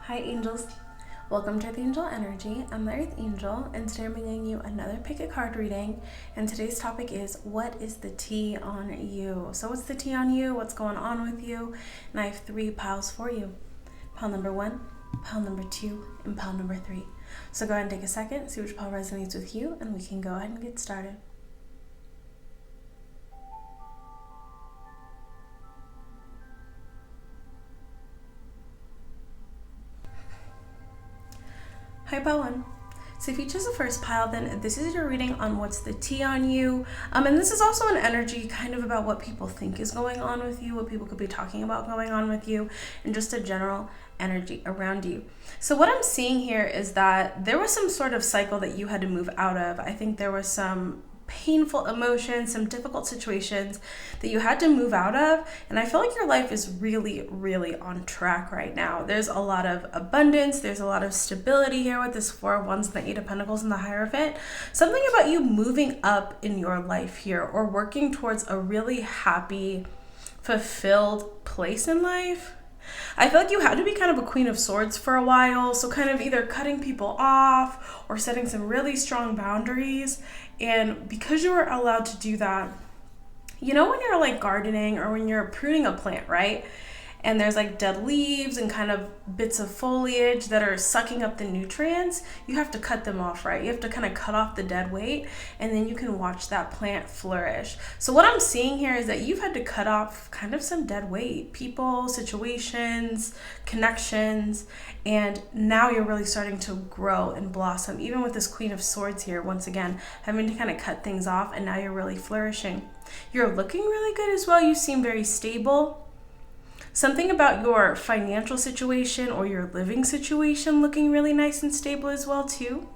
Hi angels, welcome to the Angel Energy. I'm the Earth Angel and today I'm bringing you another pick a card reading, and today's topic is what is the tea on you? So what's the tea on you? What's going on with you? And I have 3 piles for you. Pile number 1, pile number 2, and pile number 3. So go ahead and take a second, see which pile resonates with you, and we can go ahead and get started. Hi, pile 1. So if you chose the first pile, then this is your reading on what's the tea on you. And this is also an energy kind of about what people think is going on with you, what people could be talking about going on with you, and just a general energy around you. So what I'm seeing here is that there was some sort of cycle that you had to move out of. I think there was some painful emotions, some difficult situations that you had to move out of, and I feel like your life is really on track right now. There's a lot of abundance, there's a lot of stability here with this 4 of Wands and the 8 of Pentacles and the Hierophant. Something about you moving up in your life here or working towards a really happy, fulfilled place in life. I feel like you had to be kind of a Queen of Swords for a while, so kind of either cutting people off or setting some really strong boundaries. And because you were allowed to do that, you know when you're like gardening or when you're pruning a plant, right? And there's like dead leaves and kind of bits of foliage that are sucking up the nutrients, you have to cut them off, right? You have to kind of cut off the dead weight, and then you can watch that plant flourish. So what I'm seeing here is that you've had to cut off kind of some dead weight, people, situations, connections, and now you're really starting to grow and blossom. Even with this Queen of Swords here, once again, having to kind of cut things off, and now you're really flourishing. You're looking really good as well. You seem very stable. Something about your financial situation or your living situation looking really nice and stable as well too.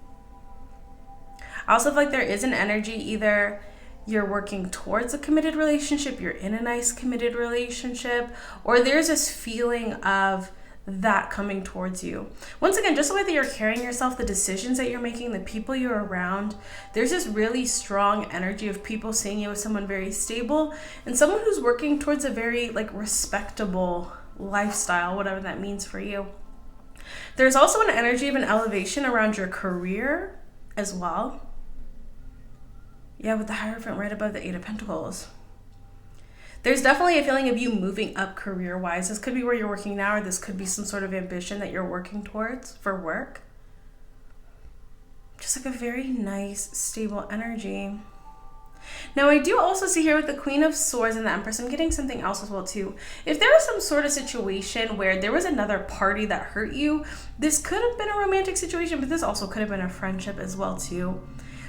I also feel like there is an energy, either you're working towards a committed relationship, you're in a nice committed relationship, or there's this feeling of that coming towards you. Once again, just the way that you're carrying yourself, the decisions that you're making, the people you're around, there's this really strong energy of people seeing you as someone very stable and someone who's working towards a very like respectable lifestyle, whatever that means for you. There's also an energy of an elevation around your career as well. Yeah, with the Hierophant right above the 8 of Pentacles. There's definitely a feeling of you moving up career-wise. This could be where you're working now, or this could be some sort of ambition that you're working towards for work. Just like a very nice, stable energy. Now, I do also see here with the Queen of Swords and the Empress, I'm getting something else as well too. If there was some sort of situation where there was another party that hurt you, this could have been a romantic situation, but this also could have been a friendship as well too.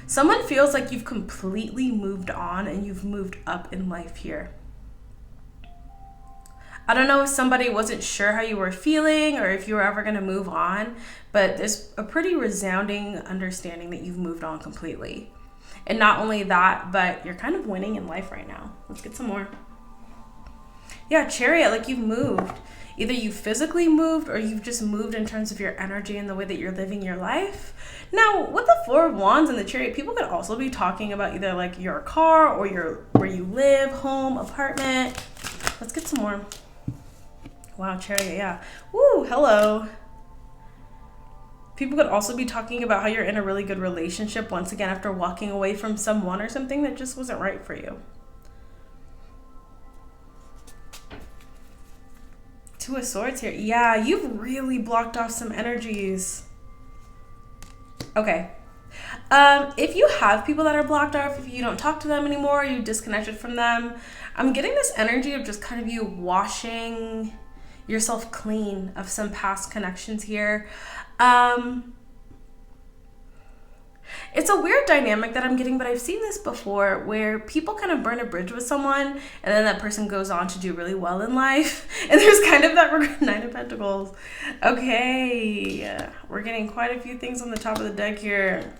Someone feels like you've completely moved on and you've moved up in life here. I don't know if somebody wasn't sure how you were feeling or if you were ever going to move on, but there's a pretty resounding understanding that you've moved on completely. And not only that, but you're kind of winning in life right now. Let's get some more. Yeah, Chariot, like you've moved. Either you physically moved or you've just moved in terms of your energy and the way that you're living your life. Now, with the 4 of Wands and the Chariot, people could also be talking about either like your car or where you live, home, apartment. Let's get some more. Wow, Chariot, yeah. Woo, hello. People could also be talking about how you're in a really good relationship, once again, after walking away from someone or something that just wasn't right for you. 2 of Swords here. Yeah, you've really blocked off some energies. Okay. If you have people that are blocked off, if you don't talk to them anymore, you disconnected from them, I'm getting this energy of just kind of you washing yourself clean of some past connections here. It's a weird dynamic that I'm getting, but I've seen this before where people kind of burn a bridge with someone and then that person goes on to do really well in life. And there's kind of that regret. 9 of Pentacles. Okay. We're getting quite a few things on the top of the deck here.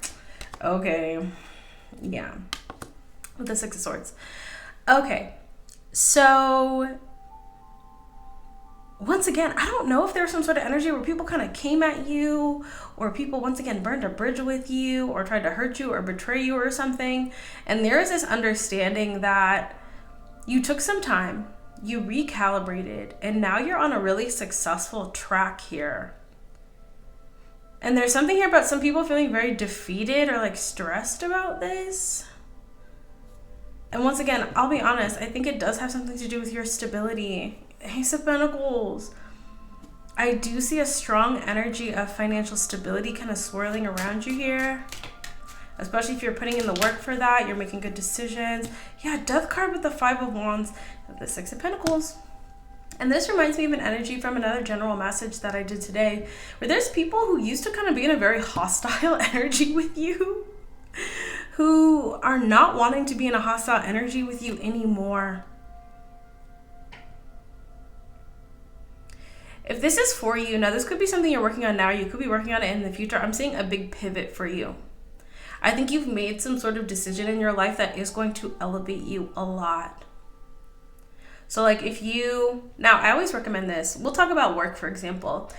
Okay. Yeah. With the 6 of Swords. Okay. So once again, I don't know if there's some sort of energy where people kind of came at you or people once again burned a bridge with you or tried to hurt you or betray you or something. And there is this understanding that you took some time, you recalibrated, and now you're on a really successful track here. And there's something here about some people feeling very defeated or like stressed about this. And once again, I'll be honest, I think it does have something to do with your stability. Ace of Pentacles. I do see a strong energy of financial stability kind of swirling around you here. Especially if you're putting in the work for that, you're making good decisions. Yeah, Death card with the Five of Wands, the Six of Pentacles. And this reminds me of an energy from another general message that I did today, where there's people who used to kind of be in a very hostile energy with you, who are not wanting to be in a hostile energy with you anymore. If this is for you, now this could be something you're working on now, you could be working on it in the future. I'm seeing a big pivot for you. I think you've made some sort of decision in your life that is going to elevate you a lot. So like if you, now I always recommend this. We'll talk about work, for example.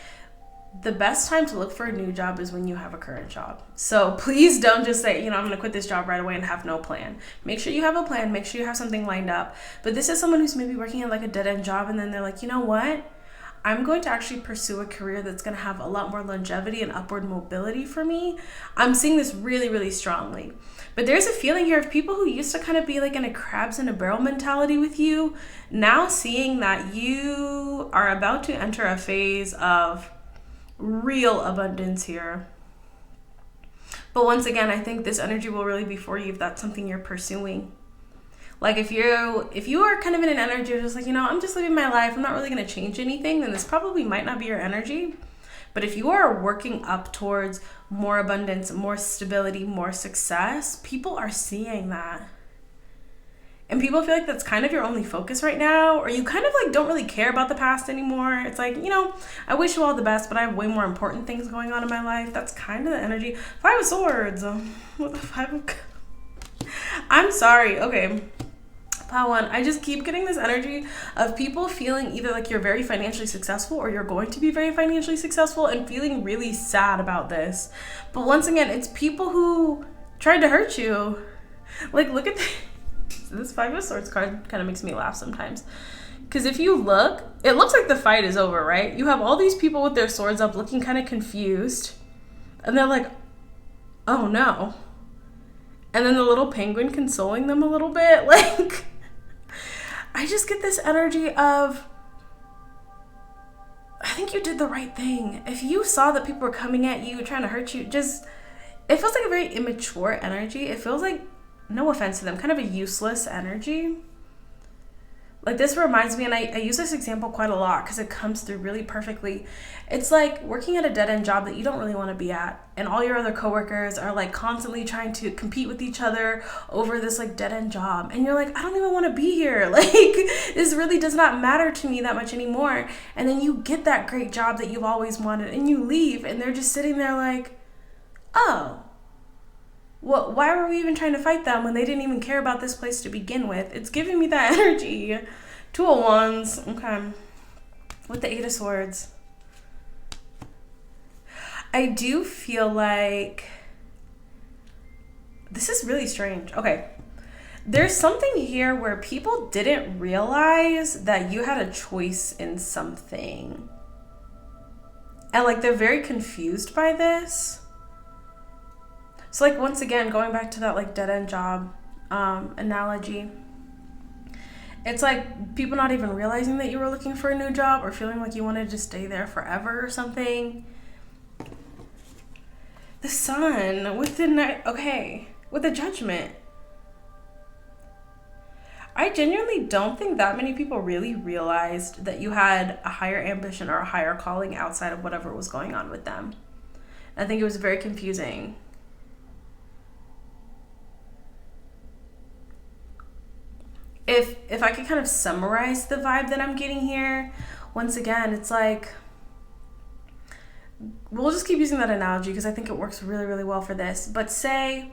The best time to look for a new job is when you have a current job. So please don't just say, I'm going to quit this job right away and have no plan. Make sure you have a plan. Make sure you have something lined up. But this is someone who's maybe working at like a dead-end job and then they're like, you know what? I'm going to actually pursue a career that's going to have a lot more longevity and upward mobility for me. I'm seeing this really, really strongly. But there's a feeling here of people who used to kind of be like in a crabs in a barrel mentality with you, now seeing that you are about to enter a phase of real abundance here. But once again, I think this energy will really be for you if that's something you're pursuing. Like if you are kind of in an energy of just like, I'm just living my life, I'm not really going to change anything, then this probably might not be your energy. But if you are working up towards more abundance, more stability, more success, people are seeing that. And people feel like that's kind of your only focus right now, or you kind of like don't really care about the past anymore. It's like, I wish you all the best, but I have way more important things going on in my life. That's kind of the energy. Five of Swords. What the Five of... I'm sorry. Okay. Pile one. I just keep getting this energy of people feeling either like you're very financially successful or you're going to be very financially successful and feeling really sad about this. But once again, it's people who tried to hurt you. Like, look at this Five of Swords card kind of makes me laugh sometimes. Because if you look, it looks like the fight is over, right? You have all these people with their swords up looking kind of confused. And they're like, oh no. And then the little penguin consoling them a little bit. Like, I just get this energy of, I think you did the right thing. If you saw that people were coming at you, trying to hurt you, it feels like a very immature energy. It feels like, no offense to them, kind of a useless energy. Like this reminds me, and I use this example quite a lot because it comes through really perfectly. It's like working at a dead-end job that you don't really want to be at, and all your other coworkers are like constantly trying to compete with each other over this like dead-end job, and you're like, I don't even want to be here. Like this really does not matter to me that much anymore. And then you get that great job that you've always wanted, and you leave, and they're just sitting there like, oh. Well, why were we even trying to fight them when they didn't even care about this place to begin with? It's giving me that energy. Two of Wands. Okay. With the Eight of Swords. I do feel like this is really strange. Okay. There's something here where people didn't realize that you had a choice in something. And like they're very confused by this. So like once again, going back to that like dead-end job analogy, it's like people not even realizing that you were looking for a new job or feeling like you wanted to stay there forever or something. The Sun with the night, okay, with the Judgment. I genuinely don't think that many people really realized that you had a higher ambition or a higher calling outside of whatever was going on with them. I think it was very confusing. If I could kind of summarize the vibe that I'm getting here, once again, it's like, we'll just keep using that analogy because I think it works really, really well for this. But say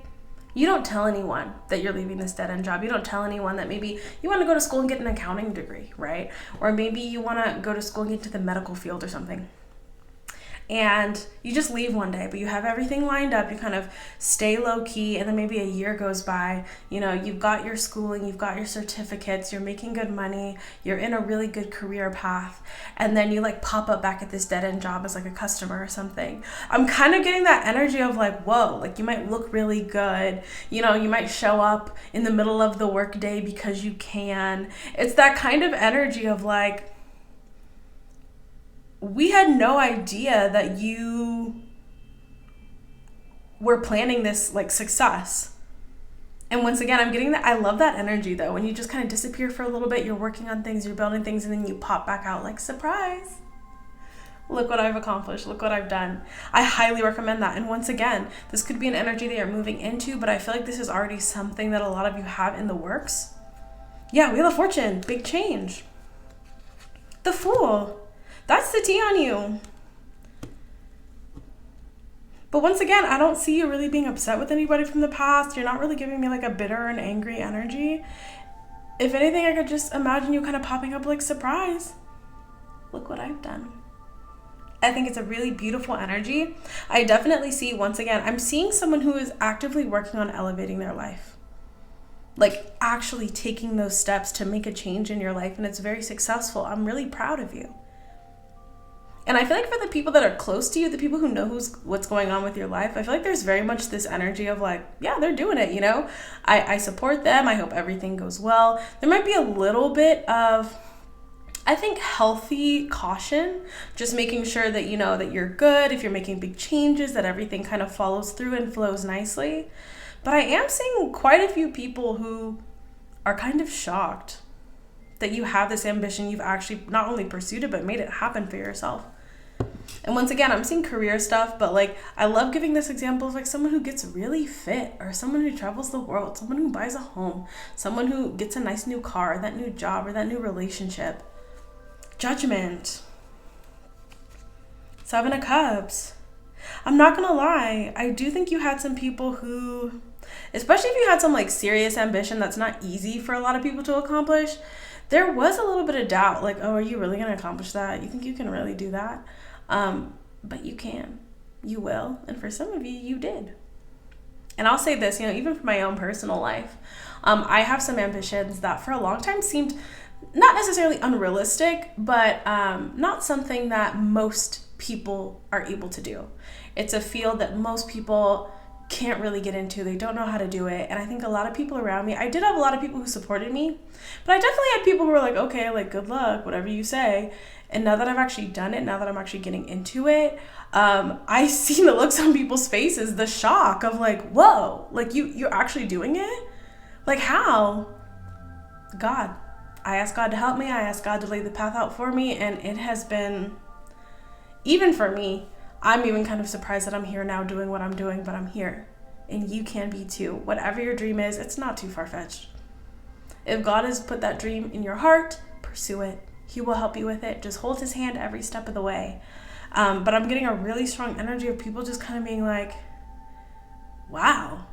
you don't tell anyone that you're leaving this dead-end job. You don't tell anyone that maybe you want to go to school and get an accounting degree, right? Or maybe you want to go to school and get into the medical field or something. and you just leave one day, but you have everything lined up, you kind of stay low key, and then maybe a year goes by, you've got your schooling, you've got your certificates, you're making good money, you're in a really good career path, and then you like pop up back at this dead-end job as like a customer or something. I'm kind of getting that energy of like, whoa, like you might look really good, you might show up in the middle of the workday because you can. It's that kind of energy of like, we had no idea that you were planning this like success. And once again, I'm getting that. I love that energy though, when you just kind of disappear for a little bit, you're working on things, you're building things, and then you pop back out like, surprise. Look what I've accomplished. Look what I've done. I highly recommend that. And once again, this could be an energy that you're moving into, but I feel like this is already something that a lot of you have in the works. Yeah, Wheel of Fortune, big change. The Fool. That's the tea on you. But once again, I don't see you really being upset with anybody from the past. You're not really giving me like a bitter and angry energy. If anything, I could just imagine you kind of popping up like, surprise. Look what I've done. I think it's a really beautiful energy. I definitely see, once again, I'm seeing someone who is actively working on elevating their life. Like actually taking those steps to make a change in your life, and it's very successful. I'm really proud of you. And I feel like for the people that are close to you, the people who know what's going on with your life, I feel like there's very much this energy of like, yeah, they're doing it, I support them. I hope everything goes well. There might be a little bit of, I think, healthy caution, just making sure that that you're good. If you're making big changes, that everything kind of follows through and flows nicely. But I am seeing quite a few people who are kind of shocked that you have this ambition. You've actually not only pursued it, but made it happen for yourself. And once again, I'm seeing career stuff, but like, I love giving this example of like someone who gets really fit, or someone who travels the world, someone who buys a home, someone who gets a nice new car, that new job, or that new relationship. Judgment. Seven of Cups. I'm not gonna lie, I do think you had some people who, especially if you had some like serious ambition that's not easy for a lot of people to accomplish, there was a little bit of doubt, like, oh, are you really gonna accomplish that? You think you can really do that? But you can, you will, and for some of you, you did. And I'll say this, even for my own personal life, I have some ambitions that for a long time seemed not necessarily unrealistic, but not something that most people are able to do. It's a field that most people can't really get into. They don't know how to do it. And I think a lot of people around me, I did have a lot of people who supported me, but I definitely had people who were like, okay, like, good luck, whatever you say. And now that I've actually done it, now that I'm actually getting into it, I see the looks on people's faces, the shock of like, whoa, like you're actually doing it? Like how? God. I asked God to help me. I asked God to lay the path out for me. And it has been, even for me, I'm even kind of surprised that I'm here now doing what I'm doing, but I'm here. And you can be too. Whatever your dream is, it's not too far-fetched. If God has put that dream in your heart, pursue it. He will help you with it. Just hold his hand every step of the way. But I'm getting a really strong energy of people just kind of being like, wow,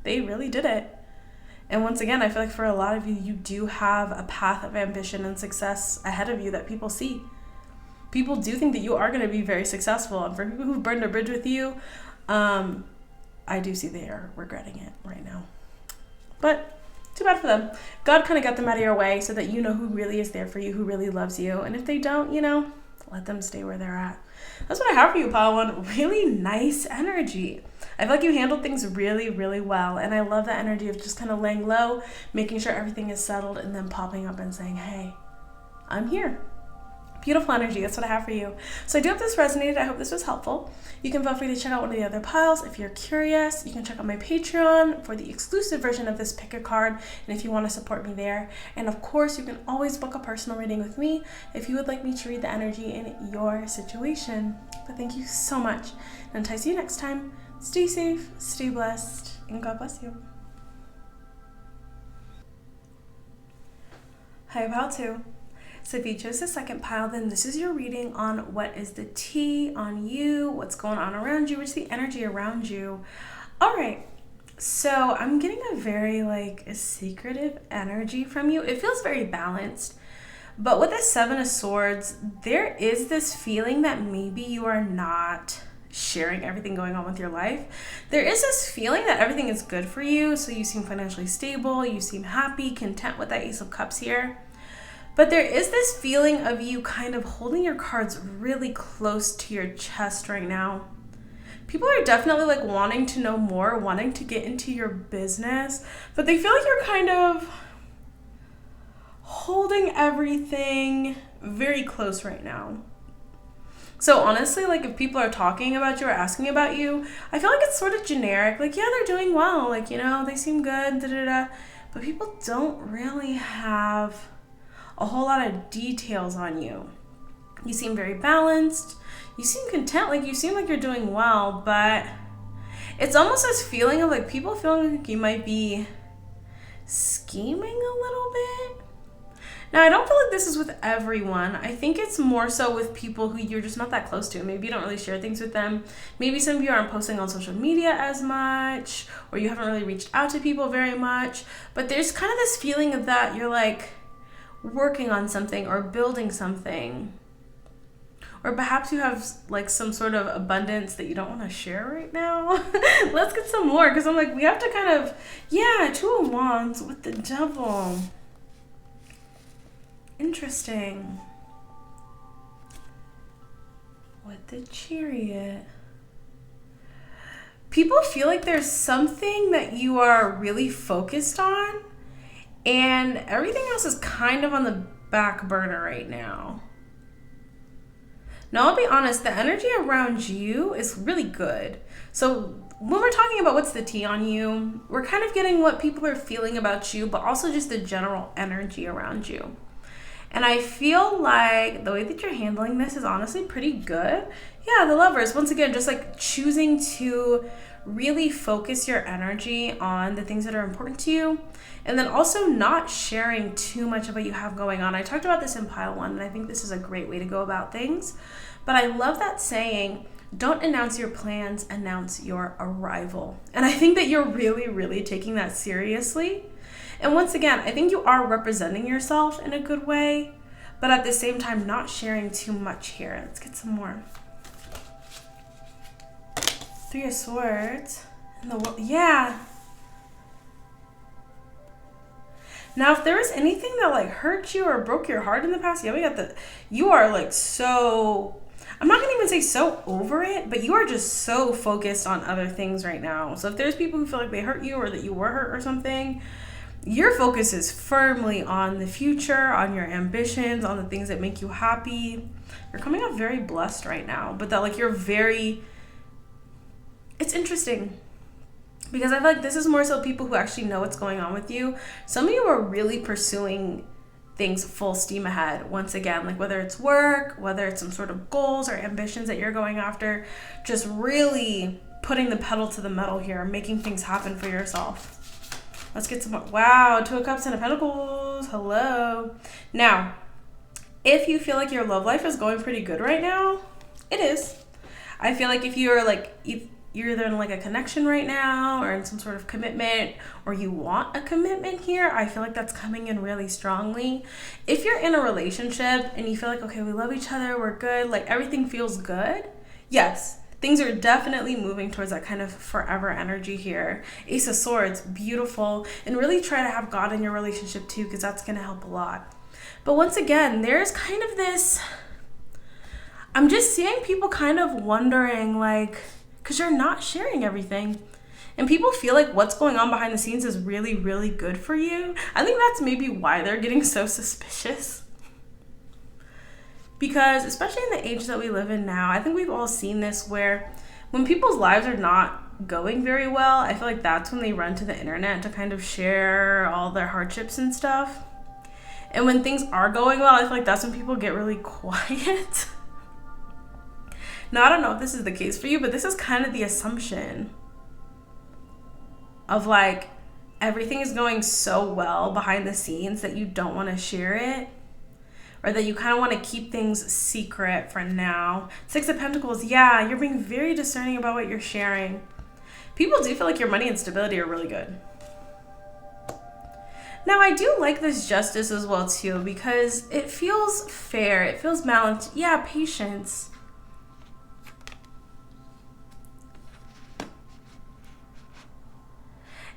they really did it. And once again, I feel like for a lot of you, you do have a path of ambition and success ahead of you that people see. People do think that you are going to be very successful. And for people who've burned a bridge with you, I do see they are regretting it right now. But too bad for them. God kind of got them out of your way so that you know who really is there for you, who really loves you. And if they don't, let them stay where they're at. That's what I have for you, Pile 1. Really nice energy. I feel like you handled things really, really well. And I love that energy of just kind of laying low, making sure everything is settled, and then popping up and saying, hey, I'm here. Beautiful energy. That's what I have for you. So I do hope this resonated. I hope this was helpful. You can feel free to check out one of the other piles. If you're curious, you can check out my Patreon for the exclusive version of this pick a card, and if you want to support me there. And of course, you can always book a personal reading with me if you would like me to read the energy in your situation. But thank you so much. And until I see you next time, stay safe, stay blessed, and God bless you. Hi, Pile 2. So if you chose the second pile, then this is your reading on what is the tea on you, what's going on around you, what's the energy around you. All right, so I'm getting a very a secretive energy from you. It feels very balanced, But with the Seven of Swords, there is this feeling that maybe you are not sharing everything going on with your life. There is this feeling that everything is good for you. So you seem financially stable, you seem happy, content with that Ace of Cups here. But there is this feeling of you kind of holding your cards really close to your chest right now. People are definitely like wanting to know more, wanting to get into your business, but they feel like you're kind of holding everything very close right now. So honestly, like if people are talking about you or asking about you, I feel like it's sort of generic. Like, yeah, they're doing well. Like, you know, they seem good, But people don't really have a whole lot of details on you. You seem very balanced. You seem content. Like, you seem like you're doing well, but it's almost this feeling of like people feeling like you might be scheming a little bit. Now, I don't feel like this is with everyone. I think it's more so with people who you're just not that close to. Maybe you don't really share things with them. Maybe some of you aren't posting on social media as much, or you haven't really reached out to people very much. But there's kind of this feeling of that you're like working on something or building something. Or perhaps you have like some sort of abundance that you don't want to share right now. Let's get some more, because I'm like, we have to kind of, yeah, Two of Wands with the Devil. Interesting. With the Chariot. People feel like there's something that you are really focused on, and everything else is kind of on the back burner right now. Now, I'll be honest, the energy around you is really good. So when we're talking about what's the tea on you, we're kind of getting what people are feeling about you, but also just the general energy around you. And I feel like the way that you're handling this is honestly pretty good. Yeah, the Lovers, once again, just like choosing to really focus your energy on the things that are important to you. And then also not sharing too much of what you have going on. I talked about this in pile 1, and I think this is a great way to go about things. But I love that saying, don't announce your plans, announce your arrival. And I think that you're really, really taking that seriously. And once again, I think you are representing yourself in a good way, but at the same time, not sharing too much here. Let's get some more. Three of Swords. Yeah. Now, if there was anything that like hurt you or broke your heart in the past, yeah, we got you are like so, I'm not gonna even say so over it, but you are just so focused on other things right now. So if there's people who feel like they hurt you or that you were hurt or something, your focus is firmly on the future, on your ambitions, on the things that make you happy. You're coming out very blessed right now, but that like you're very, it's interesting because I feel like this is more so people who actually know what's going on with you. Some of you are really pursuing things full steam ahead. Once again, like whether it's work, whether it's some sort of goals or ambitions that you're going after, just really putting the pedal to the metal here, making things happen for yourself. Let's get some more. Wow, Two of Cups and a Pentacles. Hello. Now, if you feel like your love life is going pretty good right now, it is. I feel like if you're like, you're either in like a connection right now or in some sort of commitment, or you want a commitment here, I feel like that's coming in really strongly. If you're in a relationship and you feel like, okay, we love each other, we're good, like everything feels good, yes, things are definitely moving towards that kind of forever energy here. Ace of Swords, beautiful. And really try to have God in your relationship too, because that's going to help a lot. But once again, there's kind of this, I'm just seeing people kind of wondering, like, because you're not sharing everything. And people feel like what's going on behind the scenes is really, really good for you. I think that's maybe why they're getting so suspicious. Because especially in the age that we live in now, I think we've all seen this where when people's lives are not going very well, I feel like that's when they run to the internet to kind of share all their hardships and stuff. And when things are going well, I feel like that's when people get really quiet. Now, I don't know if this is the case for you, but this is kind of the assumption of like everything is going so well behind the scenes that you don't want to share it. Or that you kind of want to keep things secret for now. Six of Pentacles, yeah, you're being very discerning about what you're sharing. People do feel like your money and stability are really good. Now, I do like this justice as well, too, because it feels fair. It feels balanced. Yeah, patience.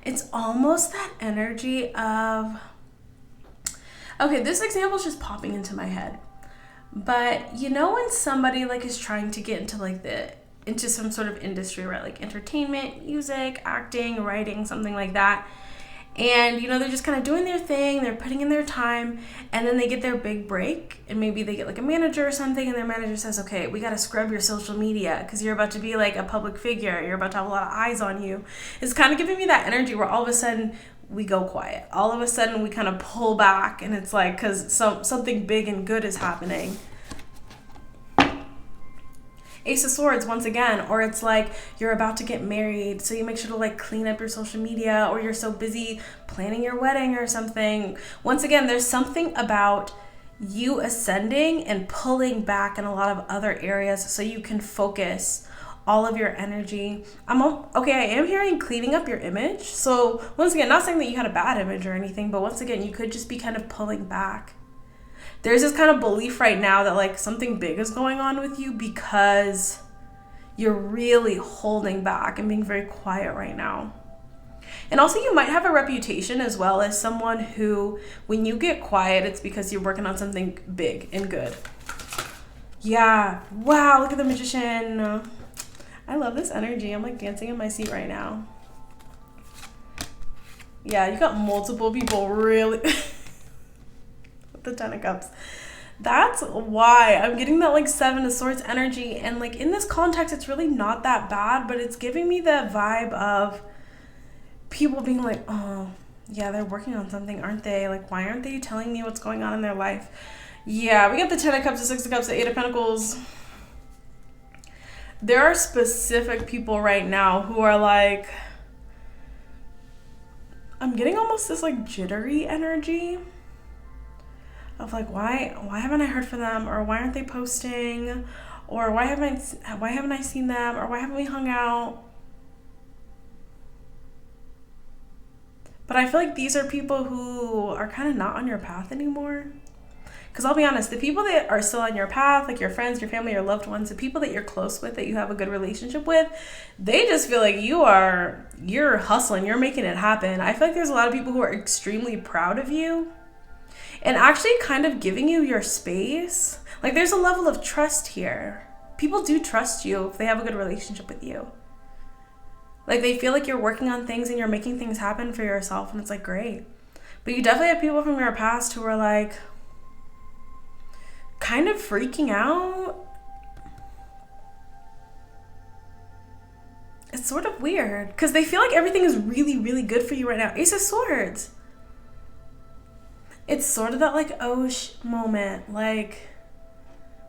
It's almost that energy of... Okay, this example is just popping into my head. But you know when somebody like is trying to get into like into some sort of industry, right? Like entertainment, music, acting, writing, something like that. And, you know, they're just kind of doing their thing, they're putting in their time, and then they get their big break, and maybe they get like a manager or something, and their manager says, okay, we got to scrub your social media because you're about to be like a public figure, you're about to have a lot of eyes on you. It's kind of giving me that energy where all of a sudden we go quiet. All of a sudden we kind of pull back, and it's like because something big and good is happening. Ace of Swords once again, or it's like you're about to get married, so you make sure to like clean up your social media, or you're so busy planning your wedding or something. Once again, there's something about you ascending and pulling back in a lot of other areas so you can focus all of your energy. I am hearing cleaning up your image. So once again, not saying that you had a bad image or anything, but once again, you could just be kind of pulling back. There's this kind of belief right now that like something big is going on with you because you're really holding back and being very quiet right now. And also you might have a reputation as well as someone who, when you get quiet, it's because you're working on something big and good. Yeah. Wow. Look at the Magician. I love this energy. I'm like dancing in my seat right now. Yeah. You got multiple people really... the Ten of Cups. That's why I'm getting that like Seven of Swords energy, and like in this context it's really not that bad, but it's giving me the vibe of people being like, oh yeah, they're working on something, aren't they? Like, why aren't they telling me what's going on in their life? Yeah, we got the Ten of Cups, the Six of Cups, the Eight of Pentacles. There are specific people right now who are like, I'm getting almost this like jittery energy of like, why haven't I heard from them, or why aren't they posting, or why haven't I seen them, or why haven't we hung out? But I feel like these are people who are kind of not on your path anymore. Because I'll be honest, the people that are still on your path, like your friends, your family, your loved ones, the people that you're close with, that you have a good relationship with, they just feel like you're hustling, you're making it happen. I feel like there's a lot of people who are extremely proud of you and actually kind of giving you your space. Like there's a level of trust here. People do trust you if they have a good relationship with you. Like they feel like you're working on things and you're making things happen for yourself, and it's like great. But you definitely have people from your past who are like kind of freaking out. It's sort of weird because they feel like everything is really, really good for you right now. Ace of Swords. It's sort of that like, oh, moment. Like,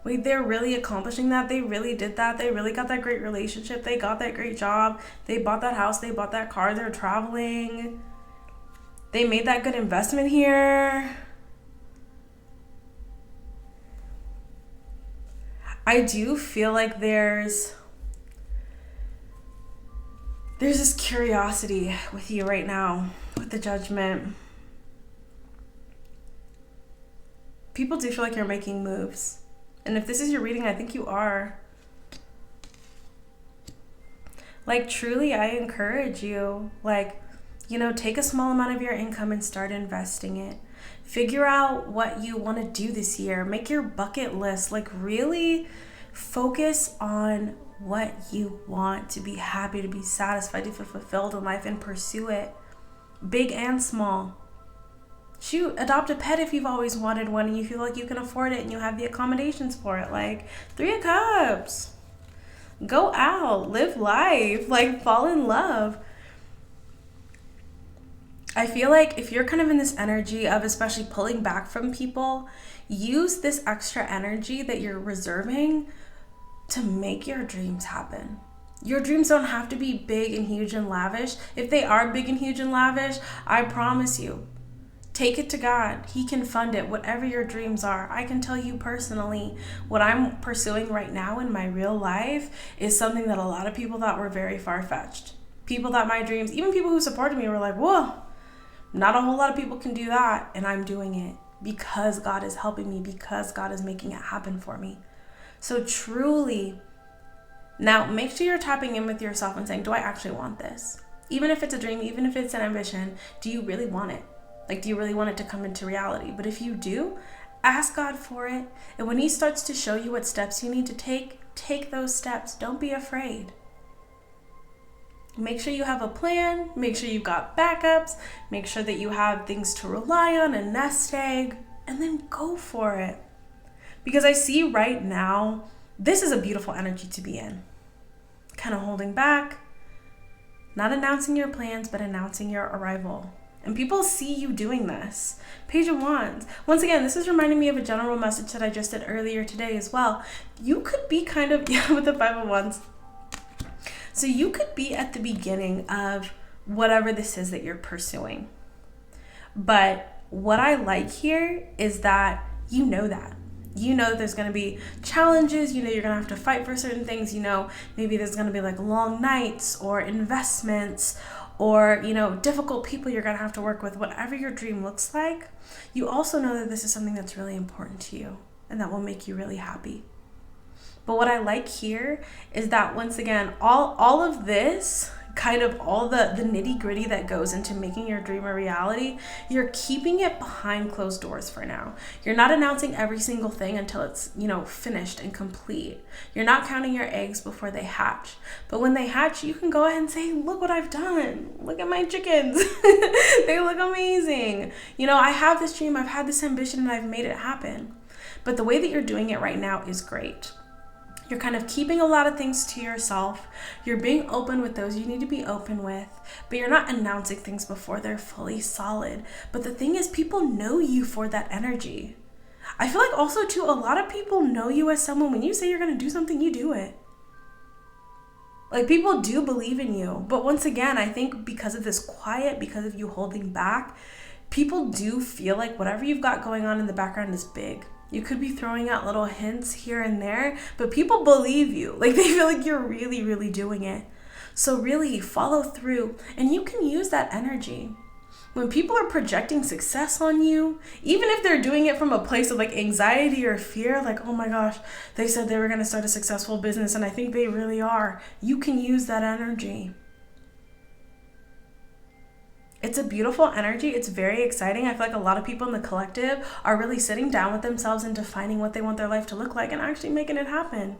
wait, they're really accomplishing that. They really did that. They really got that great relationship. They got that great job. They bought that house. They bought that car. They're traveling. They made that good investment here. I do feel like there's this curiosity with you right now with the Judgment. People do feel like you're making moves. And if this is your reading, I think you are. Like, truly, I encourage you, like, you know, take a small amount of your income and start investing it. Figure out what you want to do this year. Make your bucket list. Like, really focus on what you want to be happy, to be satisfied, to feel fulfilled in life, and pursue it. Big and small. Shoot, adopt a pet if you've always wanted one and you feel like you can afford it and you have the accommodations for it. Like, Three of Cups. Go out, live life, like fall in love. I feel like if you're kind of in this energy of especially pulling back from people, use this extra energy that you're reserving to make your dreams happen. Your dreams don't have to be big and huge and lavish. If they are big and huge and lavish, I promise you, take it to God. He can fund it, whatever your dreams are. I can tell you personally, what I'm pursuing right now in my real life is something that a lot of people thought were very far-fetched. People thought my dreams, even people who supported me, were like, whoa, Not a whole lot of people can do that, and I'm doing it because God is helping me, because God is making it happen for me. So truly, now make sure you're tapping in with yourself and saying, do I actually want this? Even if it's a dream, even if it's an ambition, do you really want it? Like, do you really want it to come into reality? But if you do, ask God for it. And when he starts to show you what steps you need to take those steps. Don't be afraid. Make sure you have a plan. Make sure you've got backups. Make sure that you have things to rely on, a nest egg, and then go for it. Because I see right now, this is a beautiful energy to be in. Kind of holding back, not announcing your plans, but announcing your arrival. And people see you doing this. Page of Wands. Once again, this is reminding me of a general message that I just did earlier today as well. You could be kind of, with the Five of Wands. So you could be at the beginning of whatever this is that you're pursuing. But what I like here is that you know that. You know that there's going to be challenges. You know you're going to have to fight for certain things. You know maybe there's going to be like long nights or investments or, difficult people you're going to have to work with. Whatever your dream looks like, you also know that this is something that's really important to you and that will make you really happy. But what I like here is that, once again, all of this, kind of all the nitty gritty that goes into making your dream a reality, you're keeping it behind closed doors for now. You're not announcing every single thing until it's, finished and complete. You're not counting your eggs before they hatch. But when they hatch, you can go ahead and say, look what I've done. Look at my chickens. They look amazing. I have this dream, I've had this ambition, and I've made it happen. But the way that you're doing it right now is great. You're kind of keeping a lot of things to yourself. You're being open with those you need to be open with, but you're not announcing things before they're fully solid. But the thing is, people know you for that energy. I feel like also too, a lot of people know you as someone, when you say you're going to do something, you do it. Like, people do believe in you. But once again, I think because of this quiet, because of you holding back, people do feel like whatever you've got going on in the background is big. You could be throwing out little hints here and there, but people believe you. Like, they feel like you're really, really doing it. So really follow through, and you can use that energy. When people are projecting success on you, even if they're doing it from a place of like anxiety or fear, like, oh my gosh, they said they were going to start a successful business and I think they really are. You can use that energy. It's a beautiful energy. It's very exciting. I feel like a lot of people in the collective are really sitting down with themselves and defining what they want their life to look like and actually making it happen.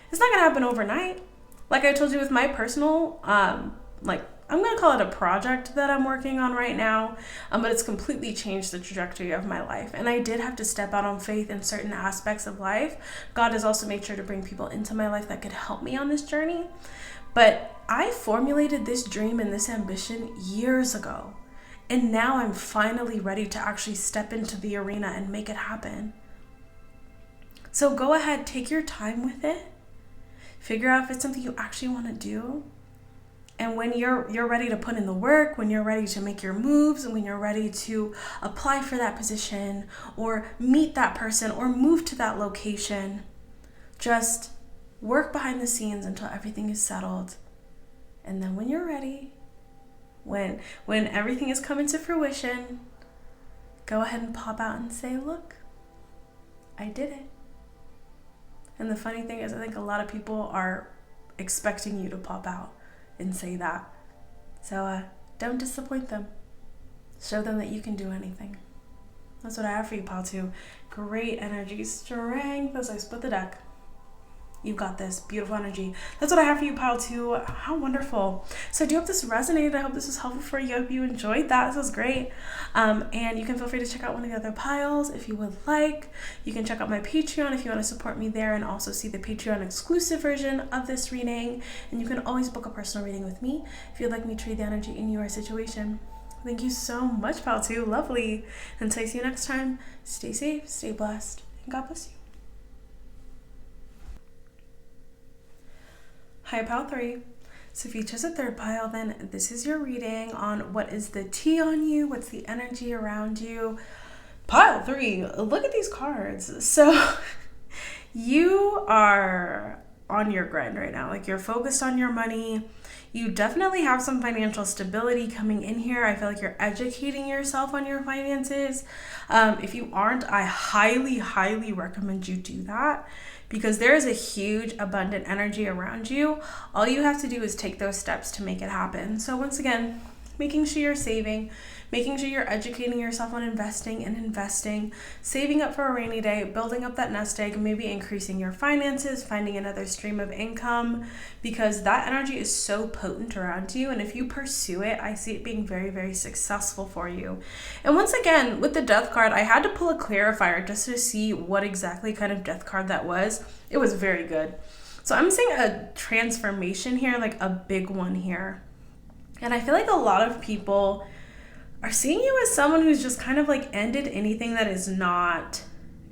It's not going to happen overnight. Like I told you with my personal, I'm going to call it a project that I'm working on right now, but it's completely changed the trajectory of my life. And I did have to step out on faith in certain aspects of life. God has also made sure to bring people into my life that could help me on this journey. But I formulated this dream and this ambition years ago. And now I'm finally ready to actually step into the arena and make it happen. So go ahead, take your time with it. Figure out if it's something you actually want to do. And when you're ready to put in the work, when you're ready to make your moves, and when you're ready to apply for that position or meet that person or move to that location, just work behind the scenes until everything is settled. And then when you're ready, when everything is coming to fruition, go ahead and pop out and say, look, I did it. And the funny thing is, I think a lot of people are expecting you to pop out and say that. So don't disappoint them. Show them that you can do anything. That's what I have for you, pile 2. Great energy, strength as I split the deck. You've got this. Beautiful energy. That's what I have for you, pile 2. How wonderful. So I do hope this resonated. I hope this was helpful for you. I hope you enjoyed that. This was great. And you can feel free to check out one of the other piles if you would like. You can check out my Patreon if you want to support me there and also see the Patreon exclusive version of this reading. And you can always book a personal reading with me if you'd like me to read the energy in your situation. Thank you so much, pile 2. Lovely. Until I see you next time, stay safe, stay blessed, and God bless you. Hi, pile 3. So if you chose a third pile, then this is your reading on what is the tea on you, what's the energy around you. Pile 3, look at these cards. So you are on your grind right now. Like, you're focused on your money. You definitely have some financial stability coming in here. I feel like you're educating yourself on your finances. If you aren't, I highly, highly recommend you do that, because there is a huge abundant energy around you. All you have to do is take those steps to make it happen. So once again, making sure you're saving, making sure you're educating yourself on investing, saving up for a rainy day, building up that nest egg, maybe increasing your finances, finding another stream of income, because that energy is so potent around you. And if you pursue it, I see it being very, very successful for you. And once again, with the death card, I had to pull a clarifier just to see what exactly kind of death card that was. It was very good. So I'm seeing a transformation here, like a big one here. And I feel like a lot of people are seeing you as someone who's just kind of like ended anything that is not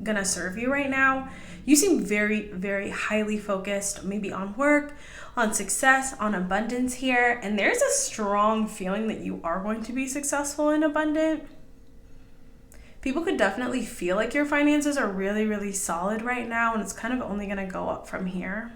gonna serve you right now. You seem very, very highly focused, maybe on work, on success, on abundance here. And there's a strong feeling that you are going to be successful and abundant. People could definitely feel like your finances are really, really solid right now, and it's kind of only gonna go up from here.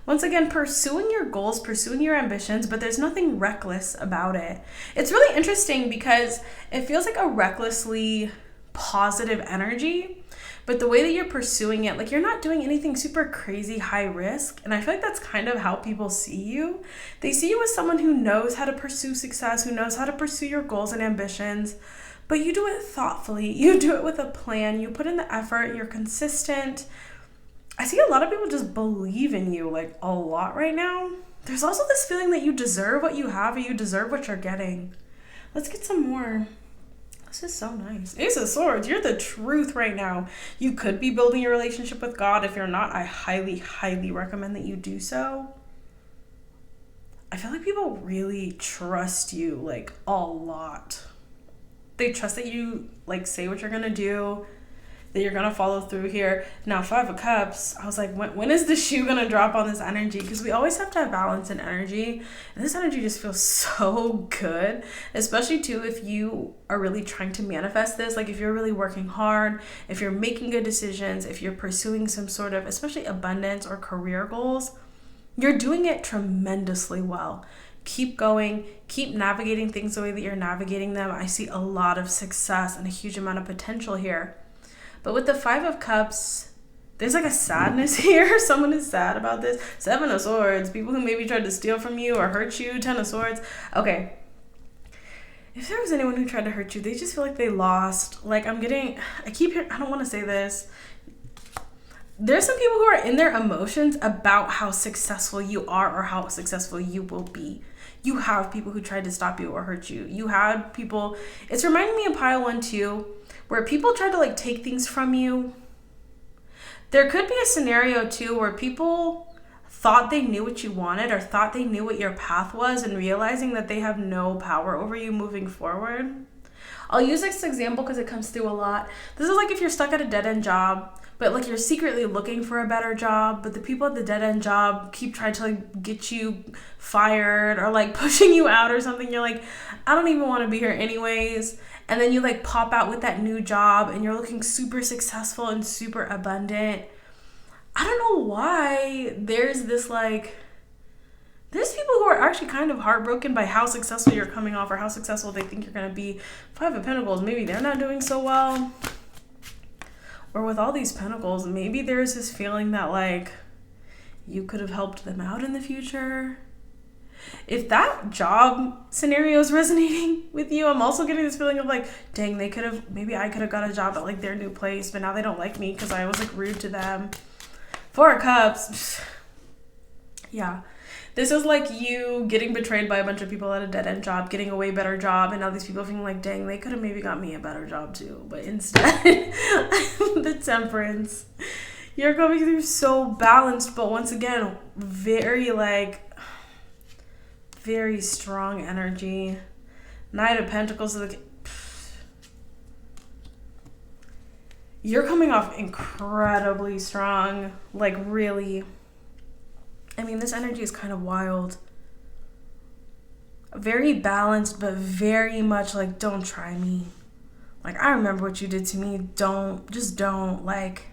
Once again, pursuing your goals, pursuing your ambitions, but there's nothing reckless about it. It's really interesting because it feels like a recklessly positive energy, but the way that you're pursuing it, like you're not doing anything super crazy high risk. And I feel like that's kind of how people see you. They see you as someone who knows how to pursue success, who knows how to pursue your goals and ambitions, but you do it thoughtfully. You do it with a plan. You put in the effort. You're consistent. I see a lot of people just believe in you like a lot right now. There's also this feeling that you deserve what you have, or you deserve what you're getting. Let's get some more. This is so nice. Ace of Swords, you're the truth right now. You could be building your relationship with God. If you're not, I highly, highly recommend that you do so. I feel like people really trust you like a lot. They trust that you like say what you're gonna do, that you're gonna follow through here. Now, 5 of Cups, I was like, when is the shoe gonna drop on this energy? Because we always have to have balance in energy, and this energy just feels so good, especially too if you are really trying to manifest this. Like if you're really working hard, if you're making good decisions, if you're pursuing some sort of, especially abundance or career goals, you're doing it tremendously well. Keep going, keep navigating things the way that you're navigating them. I see a lot of success and a huge amount of potential here. But with the 5 of Cups, there's like a sadness here. Someone is sad about this. 7 of Swords, people who maybe tried to steal from you or hurt you. 10 of Swords. Okay. If there was anyone who tried to hurt you, they just feel like they lost. Like I keep hearing, I don't want to say this. There's some people who are in their emotions about how successful you are or how successful you will be. You have people who tried to stop you or hurt you. You had people, it's reminding me of pile 1 too, where people try to like take things from you. There could be a scenario too where people thought they knew what you wanted or thought they knew what your path was, and realizing that they have no power over you moving forward. I'll use this example because it comes through a lot. This is like if you're stuck at a dead-end job, but like you're secretly looking for a better job, but the people at the dead-end job keep trying to like get you fired or like pushing you out or something. You're like, I don't even want to be here anyways. And then you like pop out with that new job and you're looking super successful and super abundant. I don't know why there's this like, there's people who are actually kind of heartbroken by how successful you're coming off or how successful they think you're going to be. 5 of Pentacles, maybe they're not doing so well. Or with all these pentacles, maybe there's this feeling that like you could have helped them out in the future. If that job scenario is resonating with you, I'm also getting this feeling of like, dang, maybe I could have got a job at like their new place, but now they don't like me because I was like rude to them. 4 of Cups. Yeah. This is like you getting betrayed by a bunch of people at a dead-end job, getting a way better job, and now these people feeling like, dang, they could have maybe got me a better job too. But instead, the Temperance. You're coming through so balanced, but once again, very strong energy. Knight of Pentacles. You're coming off incredibly strong, like really. I mean, this energy is kind of wild. Very balanced, but very much like, don't try me. Like, I remember what you did to me. Don't. Like,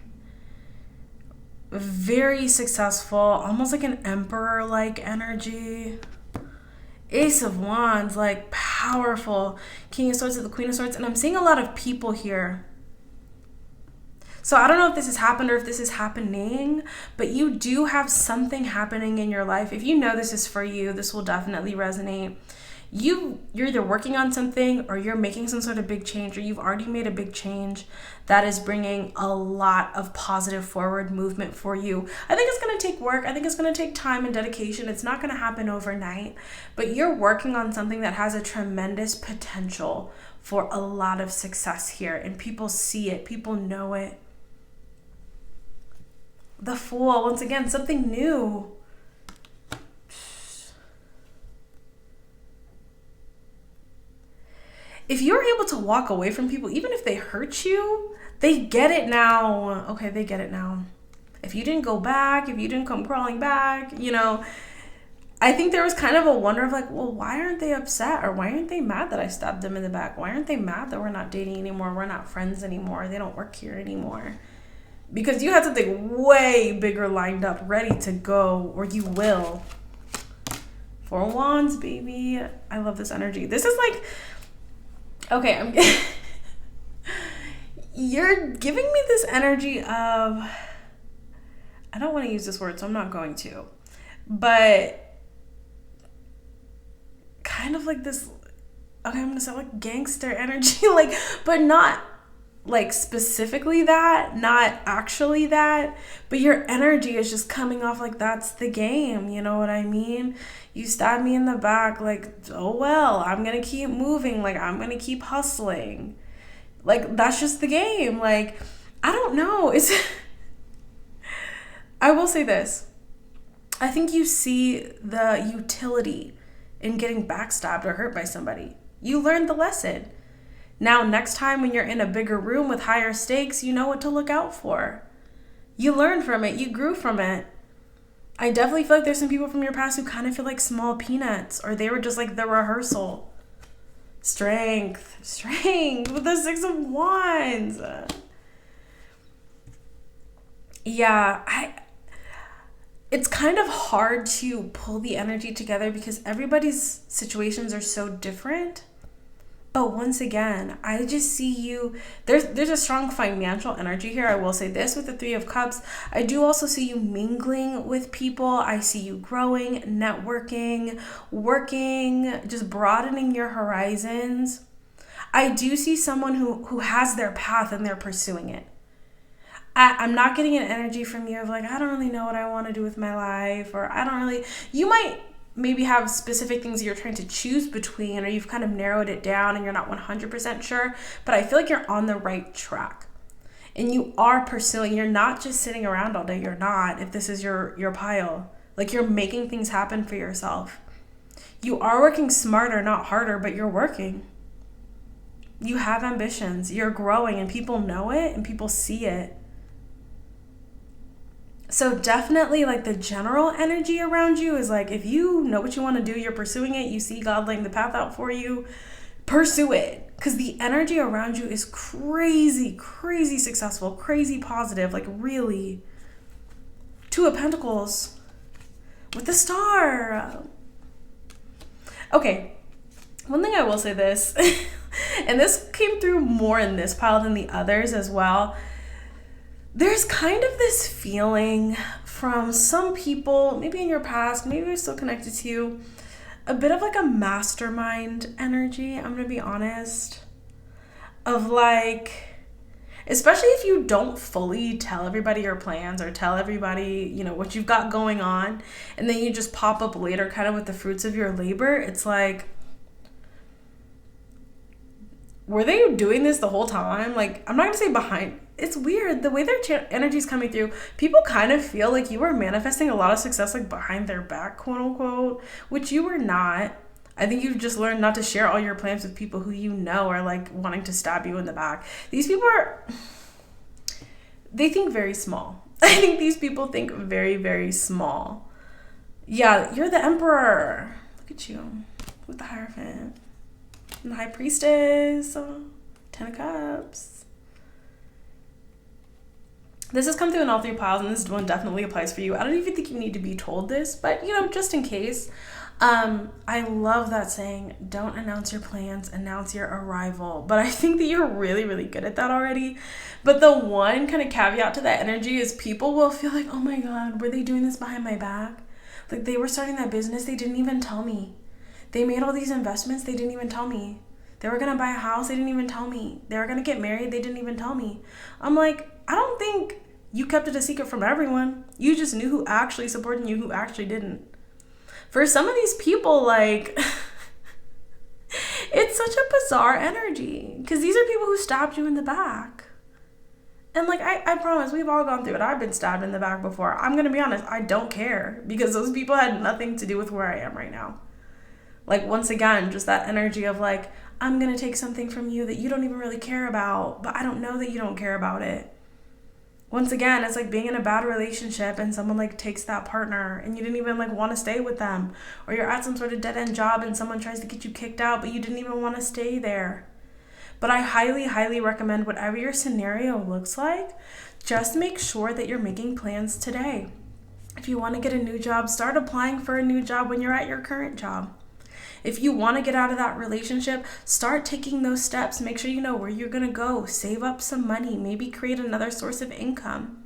very successful, almost like an emperor-like energy. Ace of Wands, like powerful. King of Swords to the Queen of Swords. And I'm seeing a lot of people here. So I don't know if this has happened or if this is happening, but you do have something happening in your life. If you know this is for you, this will definitely resonate. You're either working on something or you're making some sort of big change, or you've already made a big change that is bringing a lot of positive forward movement for you. I think it's going to take work. I think it's going to take time and dedication. It's not going to happen overnight, but you're working on something that has a tremendous potential for a lot of success here, and people see it. People know it. The Fool, once again, something new. If you're able to walk away from people, even if they hurt you, they get it now. Okay, they get it now. If you didn't go back, if you didn't come crawling back, I think there was kind of a wonder of like, well, why aren't they upset? Or why aren't they mad that I stabbed them in the back? Why aren't they mad that we're not dating anymore? We're not friends anymore. They don't work here anymore. Because you had something way bigger lined up, ready to go, or you will. Four of Wands, baby. I love this energy. This is like, okay, you're giving me this energy of, I don't want to use this word, so I'm not going to, but kind of like this, okay, I'm going to say like gangster energy, like, but not like specifically that, not actually that, but your energy is just coming off like that's the game, you know what I mean? You stab me in the back, like, oh well, I'm gonna keep moving, like I'm gonna keep hustling, like that's just the game. Like, I don't know, I will say this, I think you see the utility in getting backstabbed or hurt by somebody. You learned the lesson. Now, next time when you're in a bigger room with higher stakes, you know what to look out for. You learned from it. You grew from it. I definitely feel like there's some people from your past who kind of feel like small peanuts, or they were just like the rehearsal. Strength with the Six of Wands. Yeah, it's kind of hard to pull the energy together because everybody's situations are so different. But once again, I just see you, there's a strong financial energy here. I will say this with the Three of Cups. I do also see you mingling with people. I see you growing, networking, working, just broadening your horizons. I do see someone who has their path and they're pursuing it. I'm not getting an energy from you of like, I don't really know what I want to do with my life, or you might maybe have specific things you're trying to choose between, or you've kind of narrowed it down and you're not 100% sure, but I feel like you're on the right track and you are pursuing. You're not just sitting around all day. You're not, if this is your pile, like you're making things happen for yourself. You are working smarter, not harder, but you're working. You have ambitions, you're growing, and people know it and people see it. So definitely like the general energy around you is like, if you know what you want to do, you're pursuing it, you see God laying the path out for you, pursue it. Because the energy around you is crazy, crazy successful, crazy positive, like really. Two of Pentacles with the Star. Okay, one thing I will say this, and this came through more in this pile than the others as well. There's kind of this feeling from some people, maybe in your past, maybe they're still connected to you, a bit of like a mastermind energy, I'm gonna be honest, of like, especially if you don't fully tell everybody your plans or tell everybody, what you've got going on, and then you just pop up later kind of with the fruits of your labor. It's like, were they doing this the whole time? Like, I'm not gonna say behind. It's weird the way their energy's coming through. People kind of feel like you were manifesting a lot of success like behind their back, quote unquote, which you were not. I think you've just learned not to share all your plans with people who you know are like wanting to stab you in the back. These people they think very small. I think these people think very, very small. Yeah, you're the Emperor. Look at you with the Hierophant. And the High Priestess. Ten of Cups. This has come through in all 3 piles, and this one definitely applies for you. I don't even think you need to be told this, but just in case. I love that saying, don't announce your plans, announce your arrival. But I think that you're really, really good at that already. But the one kind of caveat to that energy is people will feel like, oh my God, were they doing this behind my back? Like they were starting that business, they didn't even tell me. They made all these investments, they didn't even tell me. They were going to buy a house, they didn't even tell me. They were going to get married, they didn't even tell me. I'm like, I don't think you kept it a secret from everyone. You just knew who actually supported you, who actually didn't. For some of these people, like, it's such a bizarre energy. Because these are people who stabbed you in the back. And, like, I promise, we've all gone through it. I've been stabbed in the back before. I'm going to be honest, I don't care. Because those people had nothing to do with where I am right now. Like, once again, just that energy of, like, I'm going to take something from you that you don't even really care about. But I don't know that you don't care about it. Once again, it's like being in a bad relationship and someone like takes that partner and you didn't even like want to stay with them, or you're at some sort of dead-end job and someone tries to get you kicked out but you didn't even want to stay there. But I highly, highly recommend, whatever your scenario looks like, just make sure that you're making plans today. If you want to get a new job, start applying for a new job when you're at your current job. If you want to get out of that relationship, start taking those steps. Make sure you know where you're going to go. Save up some money. Maybe create another source of income.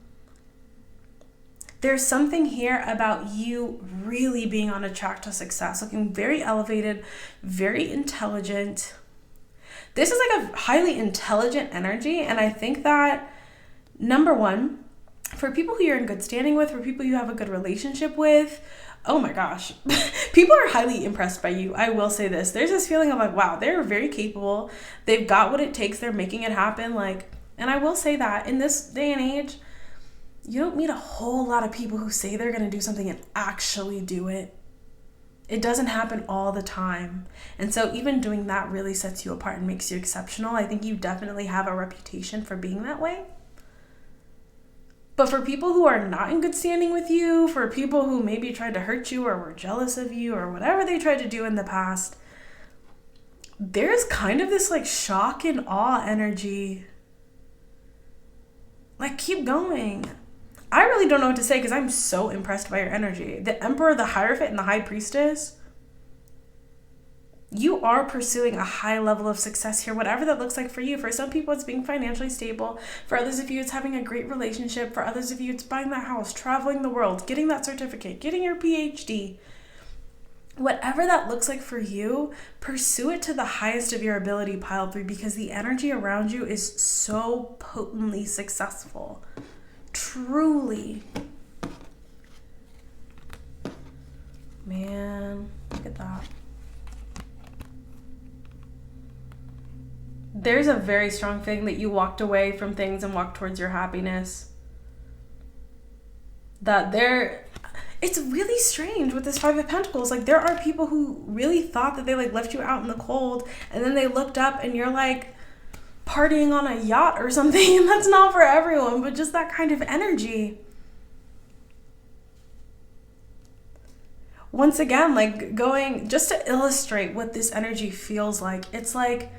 There's something here about you really being on a track to success, looking very elevated, very intelligent. This is like a highly intelligent energy, and I think that, number one, for people who you're in good standing with, for people you have a good relationship with, oh my gosh, people are highly impressed by you. I will say this. There's this feeling of like, wow, they're very capable. They've got what it takes. They're making it happen. Like, and I will say that in this day and age, you don't meet a whole lot of people who say they're going to do something and actually do it. It doesn't happen all the time. And so even doing that really sets you apart and makes you exceptional. I think you definitely have a reputation for being that way. But for people who are not in good standing with you, for people who maybe tried to hurt you or were jealous of you or whatever they tried to do in the past, there's kind of this like shock and awe energy. Like, keep going. I really don't know what to say because I'm so impressed by your energy. The Emperor, the Hierophant, and the High Priestess, you are pursuing a high level of success here, whatever that looks like for you. For some people, it's being financially stable. For others of you, it's having a great relationship. For others of you, it's buying that house, traveling the world, getting that certificate, getting your PhD. Whatever that looks like for you, pursue it to the highest of your ability, pile 3, because the energy around you is so potently successful. Truly. Man, look at that. There's a very strong feeling that you walked away from things and walked towards your happiness. It's really strange with this 5 of Pentacles. Like, there are people who really thought that they like left you out in the cold, and then they looked up and you're like partying on a yacht or something, and that's not for everyone, but just that kind of energy. Once again, like, going just to illustrate what this energy feels like, it's like,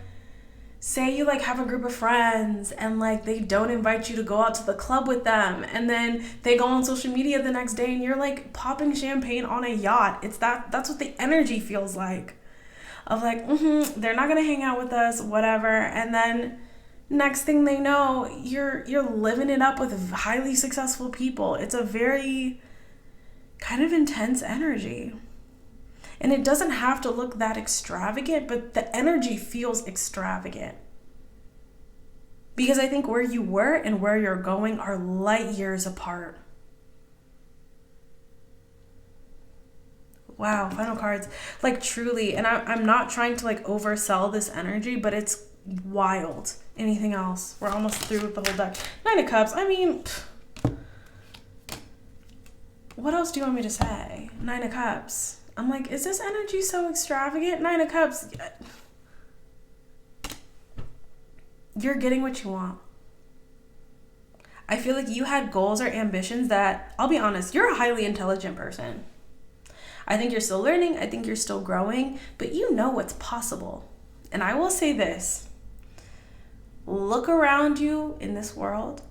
say you like have a group of friends and like they don't invite you to go out to the club with them, and then they go on social media the next day and you're like popping champagne on a yacht. That's what the energy feels like, of like, they're not gonna hang out with us, whatever, and then next thing they know, you're living it up with highly successful people. It's a very kind of intense energy. And it doesn't have to look that extravagant, but the energy feels extravagant. Because I think where you were and where you're going are light years apart. Wow, final cards. Like, truly, and I'm not trying to like oversell this energy, but it's wild. Anything else? We're almost through with the whole deck. 9 of Cups. I mean, what else do you want me to say? 9 of Cups. I'm like, is this energy so extravagant? 9 of Cups. You're getting what you want. I feel like you had goals or ambitions that, I'll be honest, you're a highly intelligent person. I think you're still learning. I think you're still growing, but you know what's possible. And I will say this. Look around you in this world.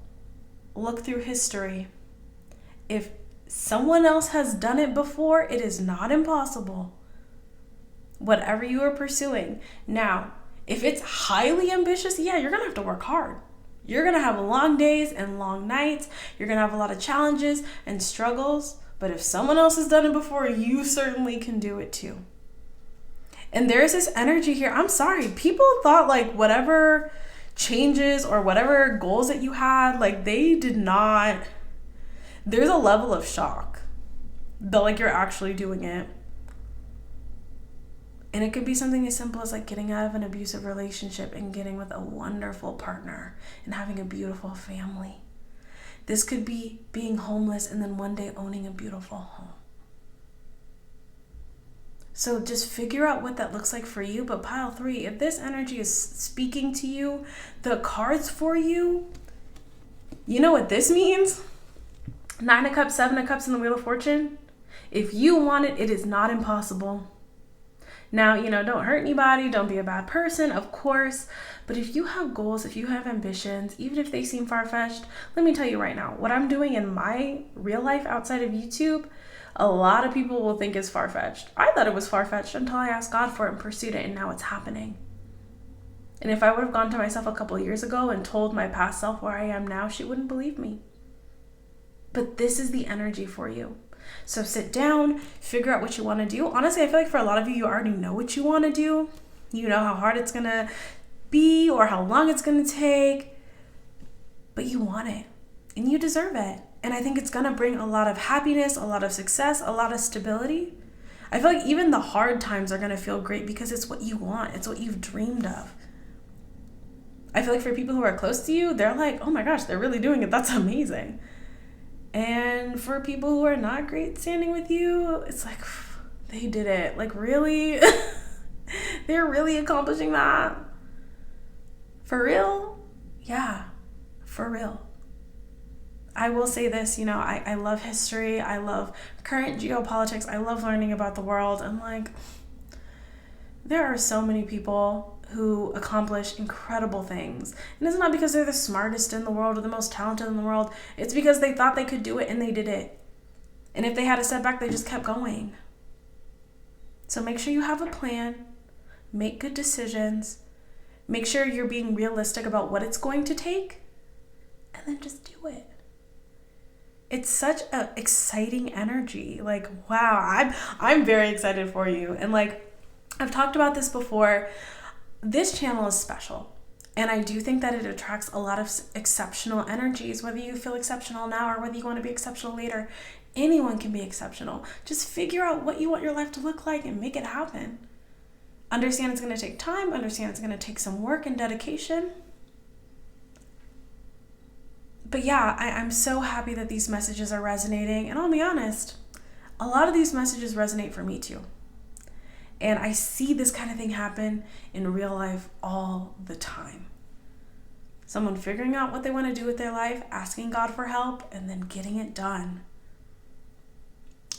look through history. If someone else has done it before, it is not impossible. Whatever you are pursuing. Now, if it's highly ambitious, yeah, you're going to have to work hard. You're going to have long days and long nights. You're going to have a lot of challenges and struggles. But if someone else has done it before, you certainly can do it too. And there's this energy here. I'm sorry. People thought like whatever changes or whatever goals that you had, like they did not. There's a level of shock that like you're actually doing it. And it could be something as simple as like getting out of an abusive relationship and getting with a wonderful partner and having a beautiful family. This could be being homeless and then one day owning a beautiful home. So just figure out what that looks like for you. But pile 3, if this energy is speaking to you, the cards for you, you know what this means? 9 of Cups, 7 of Cups, and the Wheel of Fortune. If you want it, it is not impossible. Now, don't hurt anybody. Don't be a bad person, of course. But if you have goals, if you have ambitions, even if they seem far-fetched, let me tell you right now, what I'm doing in my real life outside of YouTube, a lot of people will think is far-fetched. I thought it was far-fetched until I asked God for it and pursued it, and now it's happening. And if I would have gone to myself a couple years ago and told my past self where I am now, she wouldn't believe me. But this is the energy for you. So sit down, figure out what you want to do. Honestly, I feel like for a lot of you, you already know what you want to do. You know how hard it's going to be or how long it's going to take. But you want it and you deserve it. And I think it's going to bring a lot of happiness, a lot of success, a lot of stability. I feel like even the hard times are going to feel great because it's what you want. It's what you've dreamed of. I feel like for people who are close to you, they're like, oh my gosh, they're really doing it. That's amazing. And for people who are not great standing with you, it's like, they did it. Like, really? They're really accomplishing that? For real? Yeah, for real. I will say this, I love history. I love current geopolitics. I love learning about the world. And like, there are so many people who accomplish incredible things. And it's not because they're the smartest in the world or the most talented in the world. It's because they thought they could do it and they did it. And if they had a setback, they just kept going. So make sure you have a plan. Make good decisions. Make sure you're being realistic about what it's going to take. And then just do it. It's such an exciting energy. Like, wow, I'm very excited for you. And like, I've talked about this before. This channel is special, and I do think that it attracts a lot of exceptional energies, whether you feel exceptional now or whether you want to be exceptional later. Anyone can be exceptional. Just figure out what you want your life to look like and make it happen. Understand it's going to take time. Understand it's going to take some work and dedication. But yeah, I'm so happy that these messages are resonating, and I'll be honest, a lot of these messages resonate for me too. And I see this kind of thing happen in real life all the time. Someone figuring out what they want to do with their life, asking God for help, and then getting it done.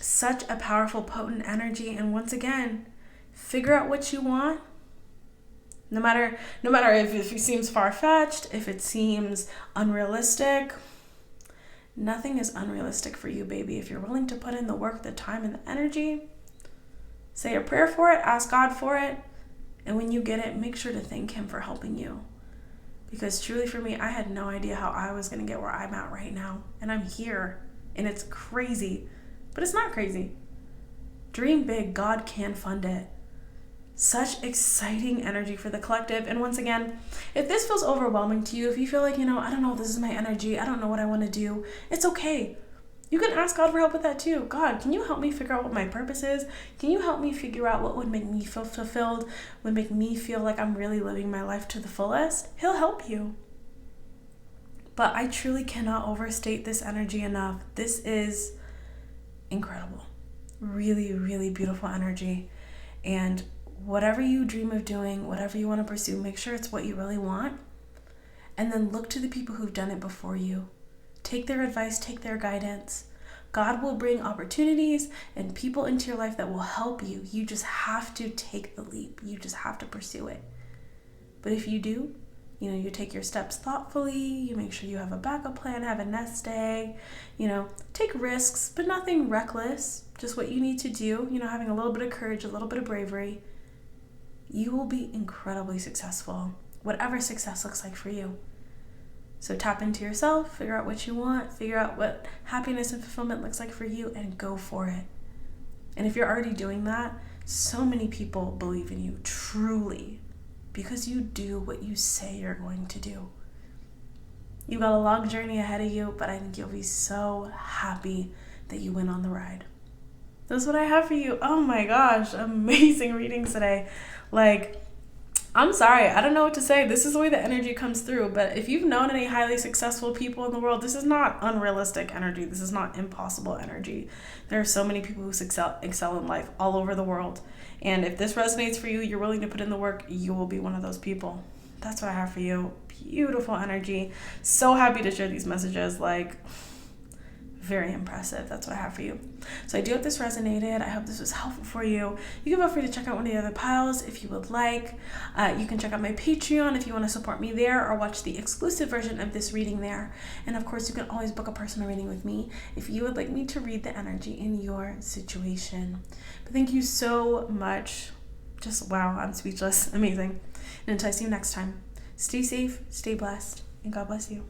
Such a powerful, potent energy. And once again, figure out what you want. No matter if it seems far-fetched, if it seems unrealistic, nothing is unrealistic for you, baby. If you're willing to put in the work, the time, and the energy, say a prayer for it, ask God for it, and when you get it, make sure to thank Him for helping you. Because truly for me, I had no idea how I was going to get where I'm at right now. And I'm here, and it's crazy, but it's not crazy. Dream big, God can fund it. Such exciting energy for the collective. And once again, if this feels overwhelming to you, if you feel like, I don't know, this is my energy, I don't know what I want to do, it's okay. You can ask God for help with that too. God, can you help me figure out what my purpose is? Can you help me figure out what would make me feel fulfilled, would make me feel like I'm really living my life to the fullest? He'll help you. But I truly cannot overstate this energy enough. This is incredible. Really, really beautiful energy. And whatever you dream of doing, whatever you want to pursue, make sure it's what you really want. And then look to the people who've done it before you. Take their advice, take their guidance. God will bring opportunities and people into your life that will help you. You just have to take the leap. You just have to pursue it. But if you do, You know, you take your steps thoughtfully, you make sure you have a backup plan, have a nest egg, you know, take risks, but nothing reckless, just what you need to do, you know, having a little bit of courage, a little bit of bravery. You will be incredibly successful, whatever success looks like for you. So tap into yourself, figure out what you want, figure out what happiness and fulfillment looks like for you, and go for it. And if you're already doing that, so many people believe in you, truly, because you do what you say you're going to do. You've got a long journey ahead of you, but I think you'll be so happy that you went on the ride. That's what I have for you. Oh my gosh, amazing readings today. Like, I'm sorry, I don't know what to say. This is the way the energy comes through. But if you've known any highly successful people in the world, this is not unrealistic energy. This is not impossible energy. There are so many people who excel in life all over the world. And if this resonates for you, you're willing to put in the work, you will be one of those people. That's what I have for you. Beautiful energy. So happy to share these messages. Like, very impressive. That's what I have for you. So I do hope this resonated. I hope this was helpful for you. You can feel free to check out one of the other piles if you would like. You can check out my Patreon if you want to support me there, or watch the exclusive version of this reading there. And of course, you can always book a personal reading with me if you would like me to read the energy in your situation. But thank you so much. Just wow, I'm speechless. Amazing. And until I see you next time, stay safe, stay blessed, and God bless you.